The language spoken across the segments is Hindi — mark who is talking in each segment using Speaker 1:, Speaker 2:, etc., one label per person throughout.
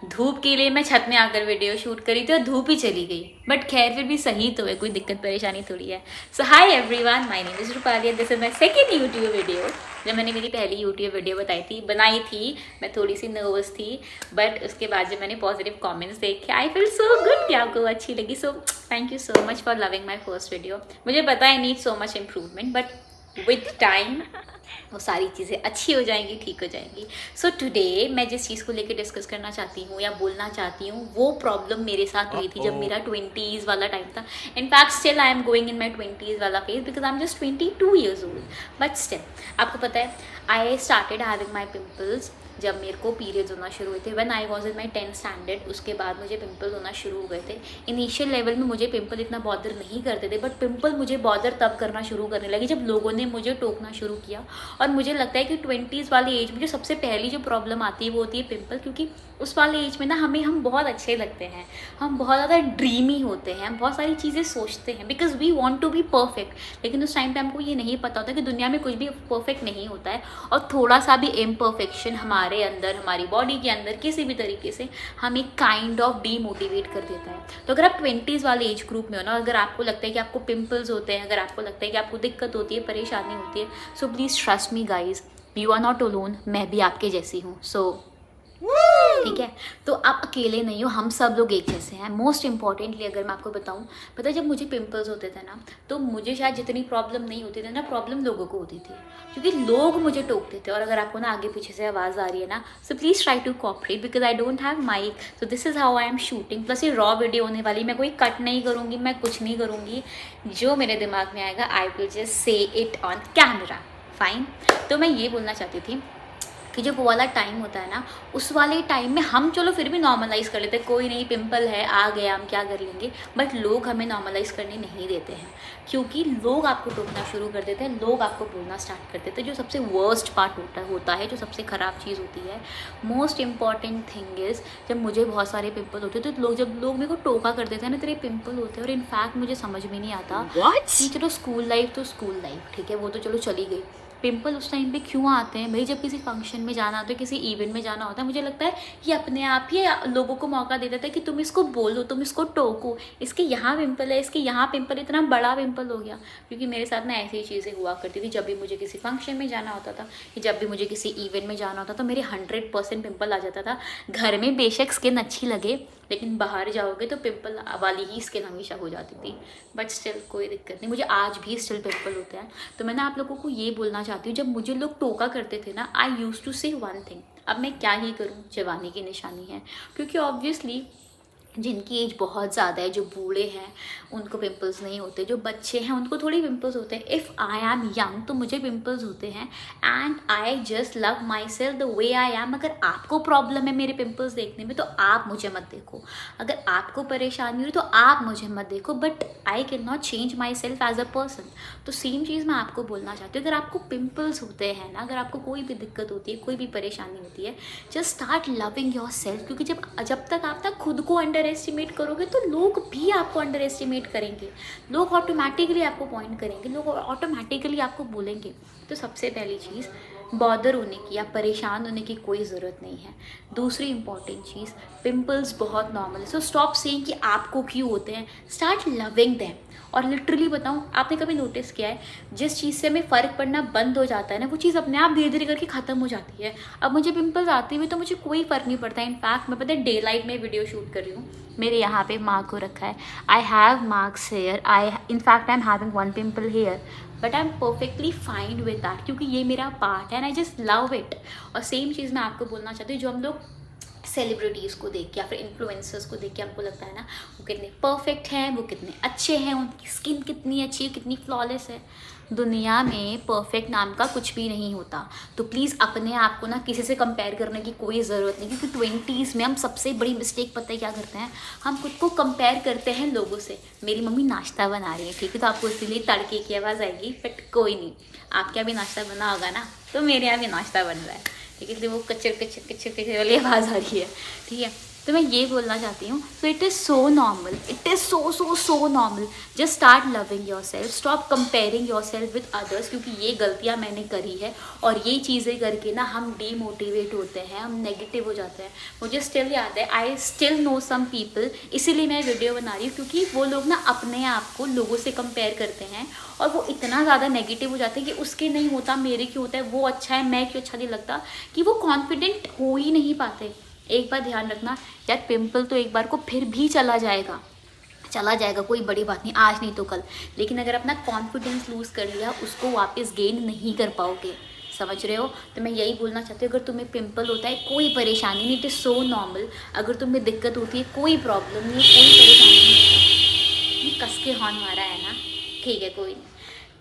Speaker 1: धूप के लिए मैं छत में आकर वीडियो शूट करी थी और धूप ही चली गई, बट खैर फिर भी सही तो है, कोई दिक्कत परेशानी थोड़ी है। So hi everyone, my name is Rupali, this is my second YouTube video. जब मैंने मेरी पहली यूट्यूब वीडियो बनाई थी मैं थोड़ी सी नर्वस थी, बट उसके बाद जब मैंने पॉजिटिव कमेंट्स देखे आई फील सो गुड कि आपको अच्छी लगी। So thank you so much for loving my first video. मुझे पता है I need so much improvement, but with time वो सारी चीज़ें अच्छी हो जाएंगी, ठीक हो जाएंगी। सो टुडे मैं जिस चीज़ को लेकर डिस्कस करना चाहती हूँ या बोलना चाहती हूँ, वो प्रॉब्लम मेरे साथ हुई थी जब मेरा 20s वाला टाइम था। In fact still I am going in my 20s वाला phase because I am just 22 years old. But still आपको पता है I started having my pimples जब मेरे को पीरियड्स होना शुरू हुए थे when I was in my 10th standard. उसके बाद मुझे पिंपल होना शुरू हो गए थे। इनिशियल लेवल में मुझे पिंपल इतना बॉदर नहीं करते थे, बट पिंपल मुझे बॉदर तब करना शुरू करने लगे जब लोगों ने मुझे टोकना शुरू किया। और मुझे लगता है कि 20s वाली एज में जो सबसे पहली जो प्रॉब्लम आती है वो होती है पिंपल, क्योंकि उस वाले एज में ना हम बहुत अच्छे लगते हैं, हम बहुत ज़्यादा ड्रीमी होते हैं, हम बहुत सारी चीज़ें सोचते हैं because we want to be perfect. लेकिन उस टाइम पे हमको ये नहीं पता होता कि दुनिया में कुछ भी परफेक्ट नहीं होता है, और थोड़ा सा भी इम्परफेक्शन हमारे अंदर, हमारी बॉडी के अंदर किसी भी तरीके से हमें काइंड ऑफ डीमोटिवेट कर देता है। तो अगर आप 20s वाले एज ग्रुप में हो ना, अगर आपको लगता है कि आपको पिंपल्स होते हैं, अगर आपको लगता है कि आपको दिक्कत होती है, परेशानी होती है, so please trust me guys, you are not alone. मैं भी आपके जैसी हूँ। सो ठीक है, तो आप अकेले नहीं हो, हम सब लोग एक जैसे हैं। मोस्ट इंपॉर्टेंटली अगर मैं आपको बताऊं, पता है जब मुझे पिंपल्स होते थे ना, तो मुझे शायद जितनी प्रॉब्लम नहीं होती थी ना, प्रॉब्लम लोगों को होती थी, क्योंकि लोग मुझे टोकते थे। और अगर आपको ना आगे पीछे से आवाज़ आ रही है ना, so please try to cooperate because I don't have mic, so this is how I am shooting. Plus ये रॉ वीडियो होने वाली, मैं कोई कट नहीं करूँगी, मैं कुछ नहीं करूँगी, जो मेरे दिमाग में आएगा I will just say it on camera. Fine. तो मैं ये बोलना चाहती थी कि जो वो वाला टाइम होता है ना, उस वाले टाइम में हम चलो फिर भी नॉर्मलाइज़ कर लेते हैं, कोई नहीं पिंपल है आ गया हम क्या कर लेंगे, बट लोग हमें नॉर्मलाइज़ करने नहीं देते हैं, क्योंकि लोग आपको टोकना शुरू कर देते हैं, लोग आपको बोलना स्टार्ट कर देते हैं, जो सबसे वर्स्ट पार्ट होता है, जो सबसे ख़राब चीज़ होती है। मोस्ट इंपॉर्टेंट थिंग इज़, जब मुझे बहुत सारे पिंपल होते थे, तो जब लोग मेरे को टोका कर देते हैं ना, तेरे पिंपल होते हैं, और इनफैक्ट मुझे समझ में नहीं आता कि चलो स्कूल लाइफ तो स्कूल लाइफ ठीक है, वो तो चलो चली गई, पिंपल उस टाइम पे क्यों आते हैं भाई? जब किसी फंक्शन में जाना होता है, किसी इवेंट में जाना होता है, मुझे लगता है ये अपने आप ही लोगों को मौका दे देता है कि तुम इसको बोलो, तुम इसको टोको, इसके यहाँ पिंपल है, इसके यहाँ पिंपल, इतना बड़ा पिंपल हो गया। क्योंकि मेरे साथ ना ऐसी चीज़ें हुआ करती थी, जब भी मुझे किसी फंक्शन में जाना होता था, जब भी मुझे किसी इवेंट में जाना होता था, मेरे 100% पिंपल आ जाता था। घर में बेशक स्किन अच्छी लगे, लेकिन बाहर जाओगे तो पिंपल वाली ही स्किन हमेशा हो जाती थी। बट स्टिल कोई दिक्कत नहीं, मुझे आज भी स्टिल पिंपल होते हैं। तो मैं ना आप लोगों को ये बोलना चाहती हूँ, जब मुझे लोग टोका करते थे ना, आई यूज टू से वन थिंग, अब मैं क्या ही करूँ, जवानी की निशानी है। क्योंकि ऑब्वियसली जिनकी एज बहुत ज़्यादा है, जो बूढ़े हैं, उनको पिंपल्स नहीं होते, जो बच्चे हैं उनको थोड़ी पिंपल्स होते हैं। इफ़ आई एम यंग तो मुझे पिंपल्स होते हैं, and I just love my self the way I am. अगर आपको प्रॉब्लम है मेरे पिंपल्स देखने में तो आप मुझे मत देखो, अगर आपको परेशानी हो रही तो आप मुझे मत देखो, but I can not change myself as a person. तो सेम चीज़ मैं आपको बोलना चाहती हूँ, अगर आपको पिंपल्स होते हैं ना, अगर आपको कोई भी दिक्कत होती है, कोई भी परेशानी होती है, just start loving your self. क्योंकि जब तक आप ना खुद को अंडर एस्टिमेट करोगे तो लोग भी आपको अंडर एस्टिमेट करेंगे, लोग ऑटोमेटिकली आपको पॉइंट करेंगे, लोग ऑटोमेटिकली आपको बोलेंगे। तो सबसे पहली चीज़, बॉदर होने की या परेशान होने की कोई ज़रूरत नहीं है। दूसरी इंपॉर्टेंट चीज़, पिंपल्स बहुत नॉर्मल है, सो स्टॉप सेइंग कि आपको क्यों होते हैं, स्टार्ट लविंग देम। और लिटरली बताऊँ, आपने कभी नोटिस किया है, जिस चीज़ से हमें फ़र्क पड़ना बंद हो जाता है ना, वो चीज़ अपने आप धीरे धीरे करके ख़त्म हो जाती है। अब मुझे पिंपल्स आते हुए तो मुझे कोई फ़र्क नहीं पड़ता। इनफैक्ट मैं पता है डे लाइट में वीडियो शूट कर रही हूँ, मेरे यहाँ पे मार्क हो रखा है, I have marks here, in fact I am having one pimple here, but I am perfectly fine with that, क्योंकि ये मेरा पार्ट है and I just love it. और सेम चीज़ मैं आपको बोलना चाहती हूँ, जो हम लोग सेलिब्रिटीज़ को देख के या फिर इन्फ्लुएंसर्स को देख के हमको लगता है ना वो कितने परफेक्ट हैं, वो कितने अच्छे हैं, उनकी स्किन कितनी अच्छी है, कितनी फ्लॉलेस है। दुनिया में परफेक्ट नाम का कुछ भी नहीं होता। तो प्लीज़ अपने आप को ना किसी से कंपेयर करने की कोई ज़रूरत नहीं, क्योंकि 20s में हम सबसे बड़ी मिस्टेक पता है क्या करते हैं, हम खुद को कंपेयर करते हैं लोगों से। मेरी मम्मी नाश्ता बना रही है, ठीक है, तो आपको इसीलिए तड़के की आवाज़ आएगी, बट कोई नहीं, आपके यहाँ भी नाश्ता बना होगा ना, तो मेरे यहाँ भी नाश्ता बन रहा है, ठीक है, इसलिए वो कचर कचर कचर कचर वाली आवाज़ आ रही है, ठीक है। तो मैं ये बोलना चाहती हूँ, so it is so normal, it is so normal. Just start loving your self, stop comparing your self with others, क्योंकि ये गलतियाँ मैंने करी है और ये चीज़ें करके ना हम डीमोटिवेट होते हैं, हम नेगेटिव हो जाते हैं। मुझे स्टिल याद है, I still know some people, इसीलिए मैं वीडियो बना रही हूँ, क्योंकि वो लोग ना अपने आप को लोगों से कंपेयर करते हैं और वो इतना ज़्यादा नेगेटिव हो जाते हैं कि उसके नहीं होता मेरे क्यों होता है, वो अच्छा है मैं क्यों अच्छा नहीं लगता, कि वो कॉन्फिडेंट हो ही नहीं पाते। एक बार ध्यान रखना यार, पिंपल तो एक बार को फिर भी चला जाएगा, कोई बड़ी बात नहीं, आज नहीं तो कल। लेकिन अगर अपना कॉन्फिडेंस लूज़ कर लिया, उसको वापस गेन नहीं कर पाओगे। समझ रहे हो? तो मैं यही बोलना चाहती हूँ, अगर तुम्हें पिंपल होता है कोई परेशानी नहीं, इट इज़ सो नॉर्मल। अगर तुम्हें दिक्कत होती है कोई प्रॉब्लम नहीं है, कोई परेशानी नहीं है। कस के हॉर्न मारा है ना, ठीक है,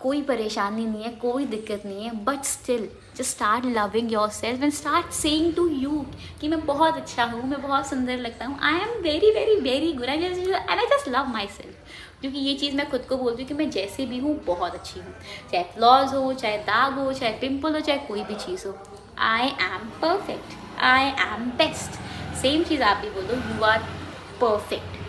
Speaker 1: कोई परेशानी नहीं है, कोई दिक्कत नहीं है, but still just start loving yourself and start saying to you कि मैं बहुत अच्छा हूँ, मैं बहुत सुंदर लगता हूँ, I am very very very good and I just love my self. क्योंकि ये चीज़ मैं खुद को बोलती हूँ कि मैं जैसे भी हूँ बहुत अच्छी हूँ, चाहे फ्लॉज हो, चाहे दाग हो, चाहे पिंपल हो, चाहे कोई भी चीज़ हो, I am perfect, I am best. Same चीज़ आप भी बोलो, you are perfect.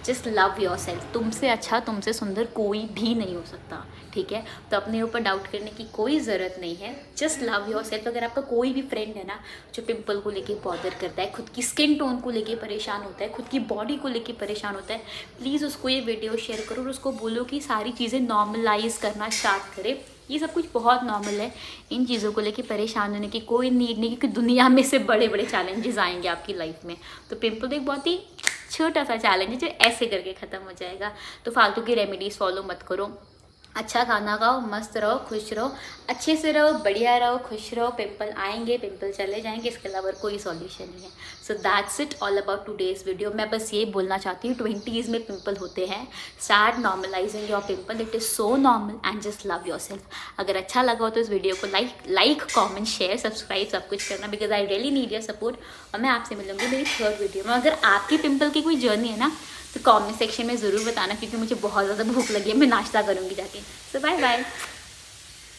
Speaker 1: Just love yourself. तुमसे अच्छा, तुमसे सुंदर कोई भी नहीं हो सकता, ठीक है? तो अपने ऊपर डाउट करने की कोई ज़रूरत नहीं है, जस्ट लव योर सेल्फ। अगर आपका कोई भी फ्रेंड है ना जो पिंपल को लेके बॉदर करता है, खुद की स्किन टोन को लेके परेशान होता है, खुद की बॉडी को लेके परेशान होता है, प्लीज़ उसको ये वीडियो शेयर करो और उसको बोलो कि सारी चीज़ें नॉर्मलाइज करना स्टार्ट करे। ये सब कुछ बहुत नॉर्मल है, इन चीज़ों को लेके परेशान होने की कोई नीड नहीं, क्योंकि दुनिया में से बड़े बड़े चैलेंजेस आएंगे आपकी लाइफ में। तो पिंपल तो एक बहुत ही छोटा सा चैलेंज है जो ऐसे करके ख़त्म हो जाएगा। तो फालतू की रेमेडीज़ फॉलो मत करो, अच्छा खाना खाओ, मस्त रहो, खुश रहो, अच्छे से रहो, बढ़िया रहो, खुश रहो। पिंपल आएंगे, पिंपल चले जाएंगे, इसके अलावा कोई सॉल्यूशन नहीं है। So that's it all about today's video. मैं बस ये बोलना चाहती हूँ, 20s में पिंपल होते हैं, start normalising your pimple, it is so normal and just love your self. अगर अच्छा लगा हो तो इस वीडियो को लाइक कॉमेंट शेयर सब्सक्राइब सब कुछ करना, because I really need your support. और मैं आपसे मिलूंगी मेरी 3rd वीडियो में। अगर आपकी पिंपल की कोई जर्नी है ना तो कमेंट सेक्शन में ज़रूर बताना, क्योंकि मुझे बहुत ज़्यादा भूख लगी है, मैं नाश्ता करूँगी जाके। सो बाय बाय।